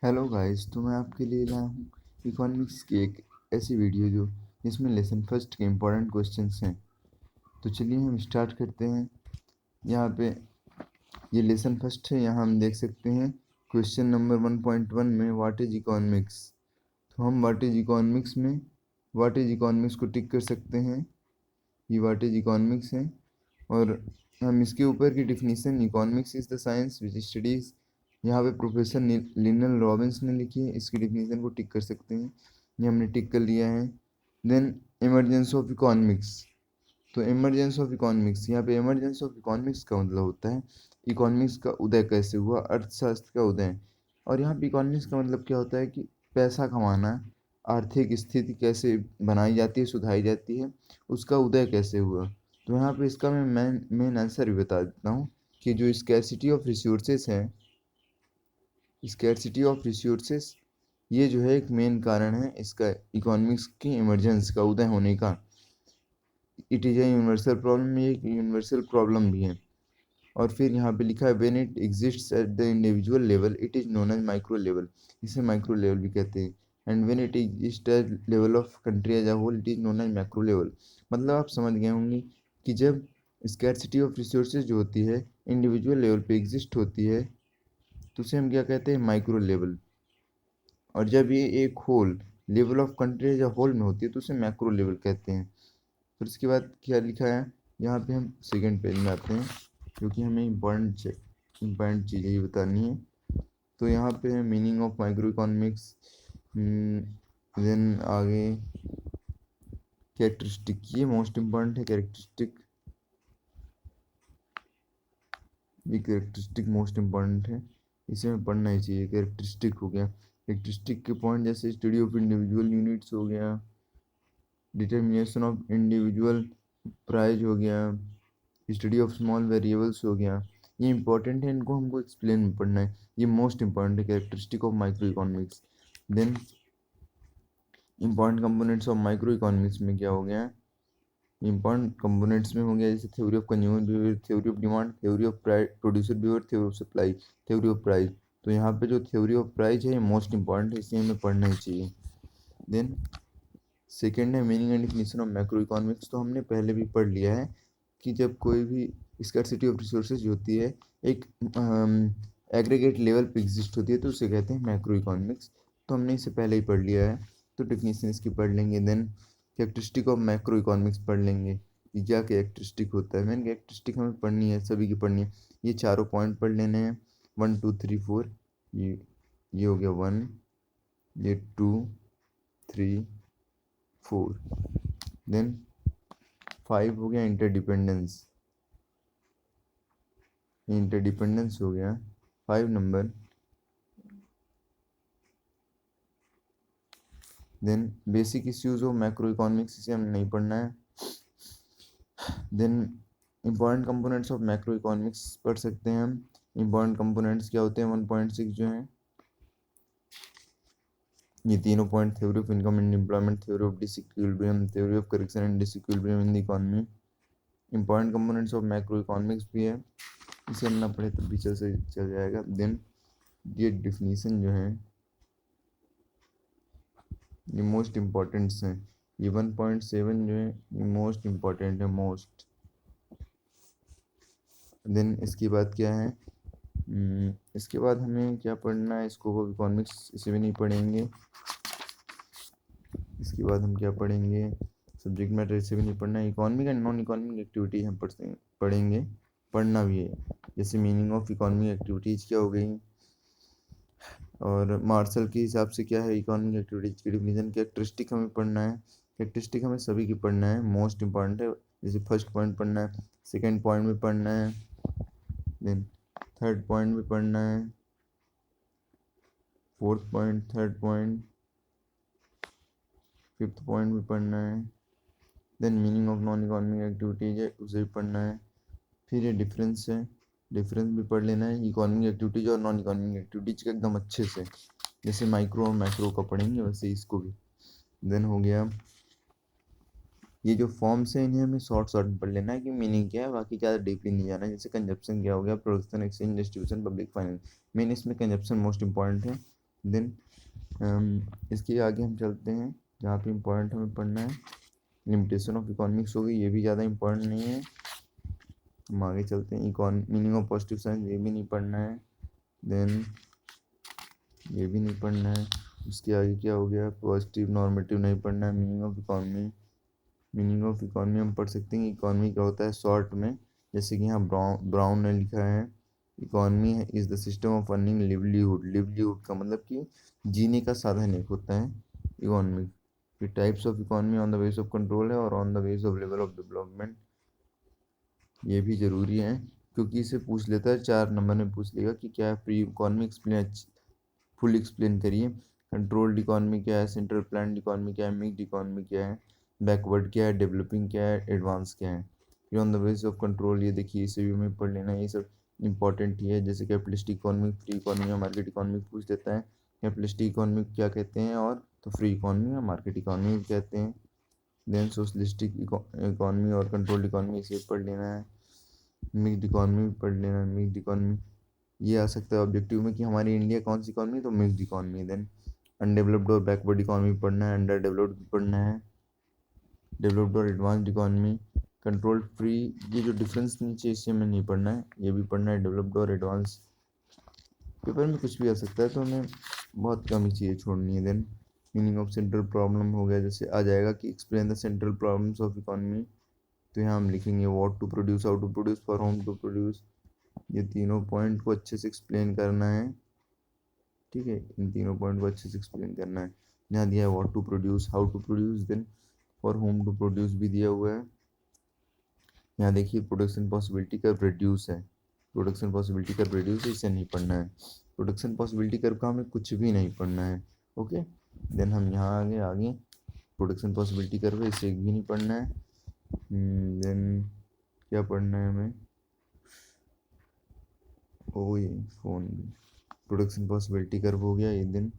Hello guys, तो मैं आपके लिए लाया हूँ इकोनॉमिक्स की एक ऐसी वीडियो जिसमें लेसन फर्स्ट के इम्पोर्टेंट क्वेश्चंस हैं। तो चलिए हम स्टार्ट करते हैं। यहाँ पे ये लेसन फर्स्ट है। यहाँ हम देख सकते हैं क्वेश्चन नंबर 1.1 में व्हाट इज इकोनॉमिक्स। तो हम व्हाट इज इकोनॉमिक्स को टिक कर सकते हैं। ये व्हाट इज इकोनॉमिक्स है। और हम इसके ऊपर की definition, economics is the science which studies, यहाँ पे प्रोफेसर लिनल रॉबिन्स ने लिखी है। इसकी डिफिनीशन को टिक कर सकते हैं। ये हमने टिक कर लिया है। Then emergence of economics. तो इमरजेंस ऑफ इकोनॉमिक्स, यहाँ पे इमरजेंस ऑफ इकोनॉमिक्स का मतलब होता है इकोनॉमिक्स का उदय कैसे हुआ, अर्थशास्त्र का उदय। और यहाँ पे इकोनॉमिक्स का मतलब क्या होता है कि पैसा कमाना, आर्थिक स्थिति कैसे बनाई जाती है, सुधारी जाती है, उसका उदय कैसे हुआ। तो यहाँ पे इसका मैं मेन आंसर भी बता देता हूँ कि जो स्कैरसिटी ऑफ रिसोर्सेस है, स्कैरसिटी ऑफ रिसोर्सेस, ये जो है एक मेन कारण है इसका, इकोनॉमिक्स की इमरजेंस का उदय होने का। It is a universal problem, ये एक यूनिवर्सल प्रॉब्लम भी है। और फिर यहाँ पे लिखा है when it exists at the individual level it is known as micro level, इसे माइक्रो लेवल भी कहते हैं। And when it exist at level of country as a whole it is known as macro level. मतलब आप समझ गए होंगे कि जब स्कैरसिटी ऑफ रिसोर्सेज जो होती है इंडिविजुअल लेवल पे एग्जिस्ट होती है तो उसे हम क्या कहते हैं, माइक्रो लेवल। और जब ये एक whole level of country as a whole में होती है तो उसे मैक्रो लेवल कहते हैं। फिर उसके बाद क्या लिखा है, यहाँ पे हम सेकेंड पेज में आते हैं क्योंकि हमें इम्पॉर्टेंट चीज़ें ही बतानी है। तो यहाँ पे है meaning of micro economics. Then आगे कैरेक्टरिस्टिक, ये मोस्ट इम्पॉर्टेंट है कैरेक्टरिस्टिक। ये कैरेक्टरिस्टिक मोस्ट इम्पॉर्टेंट है, इसे हमें पढ़ना ही चाहिए। कैरेक्टरिस्टिक हो गया, कैरेक्टरिस्टिक के पॉइंट जैसे स्टडी ऑफ इंडिविजुअल यूनिट्स हो गया, डिटर्मिनेशन ऑफ इंडिविजुअल प्राइज हो गया, स्टडी ऑफ स्मॉल वेरिएबल्स हो गया। ये इंपॉर्टेंट है, इनको हमको एक्सप्लेन में पढ़ना है। ये मोस्ट इंपॉर्टेंट है characteristic of micro economics. Then important components of micro economics में क्या हो गया, इंपॉर्टेंट कंपोनेंट्स में हो गया जैसे theory of consumer behaviour, theory of demand, theory of producer behaviour, theory of supply, theory of price. तो यहाँ पे जो थ्योरी ऑफ प्राइस है ये मोस्ट इंपॉर्टेंट है, इसे हमें पढ़ना ही चाहिए। देन सेकेंड है meaning and definition of macro economics. तो हमने पहले भी पढ़ लिया है कि जब कोई भी स्कैरसिटी ऑफ रिसोर्सेज होती है एक एग्रीगेट लेवल पे एग्जिस्ट होती है तो उसे कहते हैं मैक्रो इकोनॉमिक्स। तो हमने इसे पहले ही पढ़ लिया है, तो डेफिनेशन इसकी पढ़ लेंगे। Then characteristic of macro economics पढ़ लेंगे कि क्या कैरेक्टरिस्टिक होता है। मेन कैरेक्टरिस्टिक हमें पढ़नी है, सभी की पढ़नी है। ये चारों पॉइंट पढ़ लेने हैं, 1 2 3 4। ये हो गया 1, ये 2 3 4। देन 5 हो गया इंटरडिपेंडेंस, इंटरडिपेंडेंस हो गया 5 नंबर। Then basic issues of macro economics, इसे हमें नहीं पढ़ना है। Then important components of macro economics पढ़ सकते हैं हम। इंपॉर्टेंट कंपोनेंट्स क्या होते हैं, 1.6 जो हैं ये तीनों point, theory of income and employment, theory of disequilibrium, theory of correction and disequilibrium in the economy. Important components of macro economics भी है, इसे हम ना पढ़े तब भी चल जाएगा। देन ये डिफिनीशन जो है ये मोस्ट इम्पॉर्टेंट्स हैं। ये 1.7 जो है ये मोस्ट इम्पॉर्टेंट है, मोस्ट। देन इसके बाद क्या है, इसके बाद हमें क्या पढ़ना है, स्कोप ऑफ इकोनॉमिक्स, इसे भी नहीं पढ़ेंगे। इसके बाद हम क्या पढ़ेंगे, सब्जेक्ट मैटर, इसे भी नहीं पढ़ना है। Economic and non economic activities हम पढ़ेंगे, पढ़ना भी है। जैसे मीनिंग ऑफ इकोनॉमिक एक्टिविटीज़ क्या हो गई, और मार्शल के हिसाब से क्या है इकोनॉमिक एक्टिविटीज की डिफिनीशन। कैरेक्टरिस्टिक हमें पढ़ना है, कैरेक्टरिस्टिक हमें सभी की पढ़ना है, मोस्ट इंपॉर्टेंट है। जैसे फर्स्ट पॉइंट पढ़ना है, सेकेंड पॉइंट भी पढ़ना है, देन थर्ड पॉइंट भी पढ़ना है, fourth point, third point, fifth point भी पढ़ना है। Then meaning of non economic activities है, उसे भी पढ़ना है। फिर ये डिफरेंस है, डिफरेंस भी पढ़ लेना है इकोनॉमिक एक्टिविटीज और नॉन इकोनॉमिक एक्टिविटीज का एकदम अच्छे से, जैसे माइक्रो और मैक्रो का पढ़ेंगे वैसे इसको भी। देन हो गया ये जो फॉर्म्स हैं इन्हें हमें शॉर्ट में पढ़ लेना है कि मीनिंग क्या है, बाकी ज़्यादा डीपली नहीं जाना है। जैसे कंजप्शन क्या हो गया, production, exchange, distribution, public finance. Main इसमें कंजप्शन मोस्ट इंपॉर्टेंट है, देन इसके आगे हम चलते हैं जहाँ पे इम्पोर्टेंट हमें पढ़ना है, लिमिटेशन ऑफ इकोनॉमिक्स हो गई, ये भी ज़्यादा इम्पोर्टेंट नहीं है। हम आगे चलते हैं, मीनिंग ऑफ पॉजिटिव साइंस, ये भी नहीं पढ़ना है। देन ये भी नहीं पढ़ना है। उसके आगे क्या हो गया, पॉजिटिव नॉर्मेटिव नहीं पढ़ना है। Meaning of economy, meaning of economy हम पढ़ सकते हैं। इकोनॉमी क्या होता है शॉर्ट में, जैसे कि यहाँ ब्राउन ने लिखा है, economy is the system of earning livelihood. Livelihood का मतलब कि जीने का साधन एक होता है इकोनॉमी। फिर types of economy on the base of control है और on the base of level of development, ये भी ज़रूरी है क्योंकि इसे पूछ लेता है 4 नंबर में पूछ लेगा कि क्या है pre economy, explain, full explain करिए। कंट्रोल्ड इकोनॉमी क्या है, सेंट्रल प्लान इकोनॉमी क्या है, मिक्स्ड इकोनॉमी क्या है, बैकवर्ड क्या है, डेवलपिंग क्या है, एडवांस क्या है। फिर on the base of control, ये देखिए इसे भी हमें पढ़ लेना है, ये सब इंपॉर्टेंट ही है। जैसे कैपिटलिस्टिक इकोनॉमी, फ्री इकोनॉमी या मार्केट इकोनॉमी पूछ देता है। कैपिटलिस्टिक इकोनॉमी क्या कहते हैं और तो फ्री इकोनॉमी या मार्केट इकोनॉमी कहते हैं। देन सोशलिस्टिक इकोनॉमी और कंट्रोल्ड इकोनॉमी, इसे पढ़ लेना है। मिक्स्ड इकोनॉमी भी पढ़ लेना है। मिक्स्ड इकोनॉमी ये आ सकता है ऑब्जेक्टिव में कि हमारी इंडिया कौन सी इकोनॉमी, तो मिक्स्ड इकोनॉमी। देन अनडेवलप्ड और बैकवर्ड इकोनॉमी पढ़ना है, अंडर डेवलप्ड पढ़ना है, डेवलप्ड और एडवांस्ड इकोनॉमी, कंट्रोल फ्री, ये जो डिफरेंस नीचे इससे हमें नहीं पढ़ना है, ये भी पढ़ना है, डेवलप्ड और एडवांस। पेपर में कुछ भी आ सकता है तो हमें बहुत कम ही चीज़ें छोड़नी है। Then meaning of central problem हो गया, जैसे आ जाएगा कि explain the central problems of economy, तो यहाँ हम लिखेंगे what to produce, how to produce, for whom to produce. ये तीनों पॉइंट को अच्छे से एक्सप्लेन करना है, ठीक है, इन तीनों पॉइंट को अच्छे से एक्सप्लेन करना है। यहाँ दिया है what to produce, how to produce, then for whom to produce भी दिया हुआ है। यहाँ देखिए प्रोडक्शन पॉसिबिलिटी कर्व रिड्यूस है, प्रोडक्शन पॉसिबिलिटी कर्व रिड्यूस है, इसे नहीं पढ़ना है। प्रोडक्शन पॉसिबिलिटी कर्व का हमें कुछ भी नहीं पढ़ना है, ओके। देन हम यहाँ आगे आगे प्रोडक्शन पॉसिबिलिटी कर्व है, इसे भी नहीं पढ़ना है। देन क्या पढ़ना है हमें, ओ ये फोन भी, प्रोडक्शन पॉसिबिलिटी कर्व हो गया। ये दिन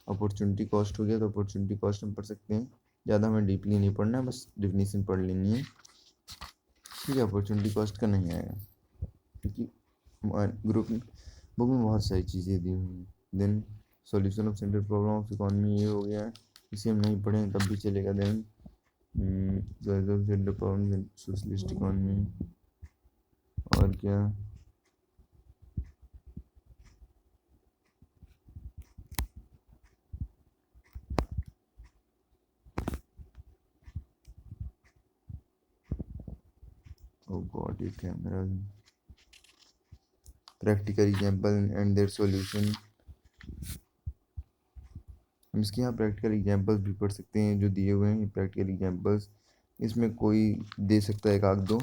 अपॉर्चुनिटी कॉस्ट हो गया, तो अपॉर्चुनिटी कॉस्ट हम पढ़ सकते हैं, ज़्यादा हमें डीपली नहीं पढ़ना है, बस डिफिनीशन पढ़ लेनी है, ठीक है। अपॉर्चुनिटी कॉस्ट का नहीं आएगा क्योंकि ग्रुप बुक में बहुत सारी चीज़ें दी हुई हैं। Then solution of central problem of economy, ये हो गया है, इसे हम नहीं पढ़ें तब भी चलेगा। Then central problem socialist economy, और क्या, ओ गॉड ये camera, practical example and their solution, हम इसके यहाँ प्रैक्टिकल एग्जाम्पल्स भी पढ़ सकते हैं जो दिए हुए हैं प्रैक्टिकल एग्जाम्पल्स, इसमें कोई दे सकता है एक आध दो,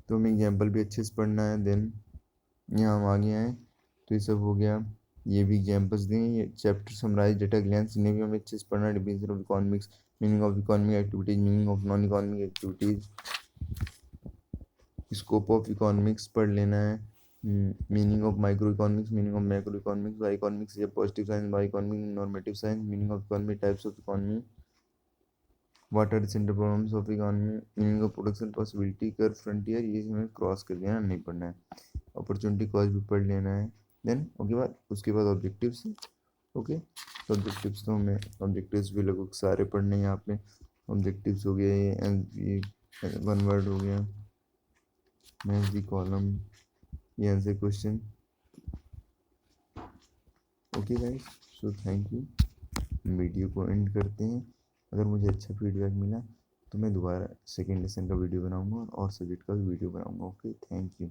तो हमें एग्जाम्पल भी अच्छे से पढ़ना है। देन यहाँ हम आगे आए तो ये सब हो गया, ये भी एग्जाम्पल्स दें, ये चैप्टर समराइज डेटा ग्लैंस, इन्हें भी हमें अच्छे से पढ़ना है। Definition of economics, meaning of economic activities, meaning of non economic activities, scope of economics पढ़ लेना है। Meaning of micro economics, meaning of macro economics, why economics या positive science, why economic normative science, meaning of economy, types of economy, what are the central problems of economy, meaning of production possibility curve frontier, ये हमें cross कर देना, नहीं पढ़ना है। Opportunity cost भी पढ़ लेना है। देन उसके बाद ऑब्जेक्टिव्स, ओके। तो ऑब्जेक्टिव्स तो हमें ऑब्जेक्टिव्स भी लगभग सारे पढ़ने हैं यहाँ पे। ऑब्जेक्टिव्स हो गया, ये वन वर्ड हो गया, मैच दी कॉलम, ये answer question, okay guys. So thank you, video को एंड करते हैं। अगर मुझे अच्छा फीडबैक मिला तो मैं दोबारा सेकेंड लेसन का वीडियो बनाऊंगा और सब्जेक्ट का भी वीडियो बनाऊंगा, ओके थैंक यू।